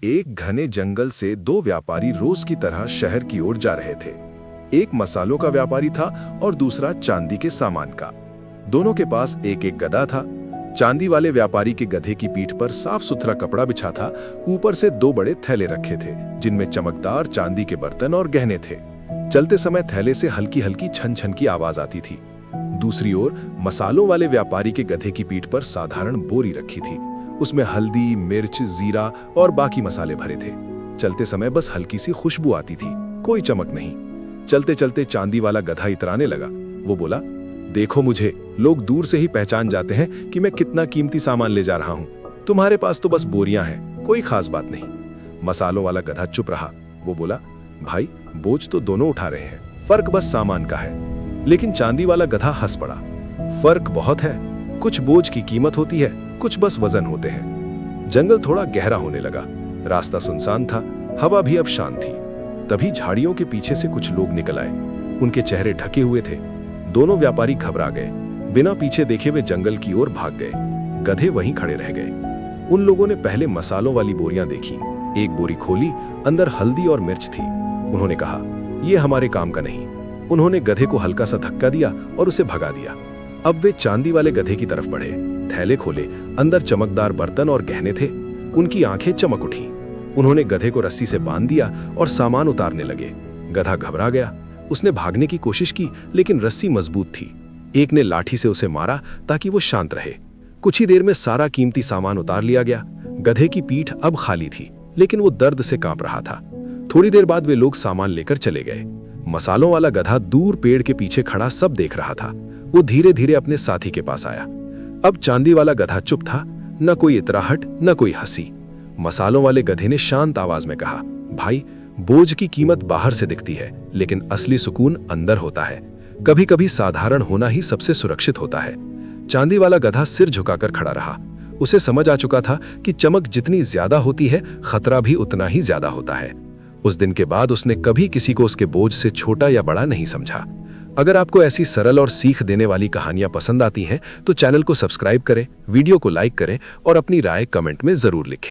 एक घने जंगल से दो व्यापारी रोज की तरह शहर की ओर जा रहे थे। एक मसालों का व्यापारी था और दूसरा चांदी के सामान का। दोनों के पास एक एक गधा था। चांदी वाले व्यापारी के गधे की पीठ पर साफ सुथरा कपड़ा बिछा था। ऊपर से दो बड़े थैले रखे थे जिनमें चमकदार चांदी के बर्तन और गहने थे। चलते समय थैले से हल्की हल्की छन छन की आवाज आती थी। दूसरी ओर मसालों वाले व्यापारी के गधे की पीठ पर साधारण बोरी रखी थी। उसमें हल्दी, मिर्च, जीरा और बाकी मसाले भरे थे। चलते समय बस हल्की सी खुशबू आती थी, कोई चमक नहीं। चलते चलते चांदी वाला गधा इतराने लगा। वो बोला, देखो मुझे, लोग दूर से ही पहचान जाते हैं कि मैं कितना कीमती सामान ले जा रहा हूँ। तुम्हारे पास तो बस बोरियां हैं, कोई खास बात नहीं। मसालों वाला गधा चुप रहा। वो बोला, भाई, बोझ तो दोनों उठा रहे हैं, फर्क बस सामान का है। लेकिन चांदी वाला गधा हंस पड़ा। फर्क बहुत है, कुछ बोझ की कीमत होती है, कुछ बस वजन होते हैं। जंगल थोड़ा गहरा होने लगा। रास्ता सुनसान था, हवा भी अब शांत थी। तभी झाड़ियों के पीछे से कुछ लोग निकल आए। उनके चेहरे ढके हुए थे। दोनों व्यापारी घबरा गए। बिना पीछे देखे वे जंगल की ओर भाग गए। गधे वहीं खड़े रह गए। उन लोगों ने पहले मसालों वाली बोरियां देखी। एक बोरी खोली, अंदर हल्दी और मिर्च थी। उन्होंने कहा, यह हमारे काम का नहीं। उन्होंने गधे को हल्का सा धक्का दिया और उसे भगा दिया। अब वे चांदी वाले गधे की तरफ बढ़े। थैले खोले, अंदर चमकदार बर्तन और गहने थे। उनकी आंखें चमक उठी। उन्होंने गधे को रस्सी से बांध दिया और सामान उतारने लगे। गधा घबरा गया। उसने भागने की कोशिश की, लेकिन रस्सी मजबूत थी। एक ने लाठी से उसे मारा ताकि वो शांत रहे। कुछ ही देर में सारा कीमती सामान उतार लिया गया। गधे की पीठ अब खाली थी, लेकिन वो दर्द से कांप रहा था। थोड़ी देर बाद वे लोग सामान लेकर चले गए। मसालों वाला गधा दूर पेड़ के पीछे खड़ा सब देख रहा था। वो धीरे धीरे अपने साथी के पास आया। अब चांदी वाला गधा चुप था, न कोई इतराहट, न कोई हंसी। मसालों वाले गधे ने शांत आवाज में कहा, भाई, बोझ की कीमत बाहर से दिखती है, लेकिन असली सुकून अंदर होता है। कभी कभी साधारण होना ही सबसे सुरक्षित होता है। चांदी वाला गधा सिर झुकाकर खड़ा रहा। उसे समझ आ चुका था कि चमक जितनी ज्यादा होती है, खतरा भी उतना ही ज्यादा होता है। उस दिन के बाद उसने कभी किसी को उसके बोझ से छोटा या बड़ा नहीं समझा। अगर आपको ऐसी सरल और सीख देने वाली कहानियां पसंद आती हैं, तो चैनल को सब्सक्राइब करें, वीडियो को लाइक करें और अपनी राय कमेंट में जरूर लिखें।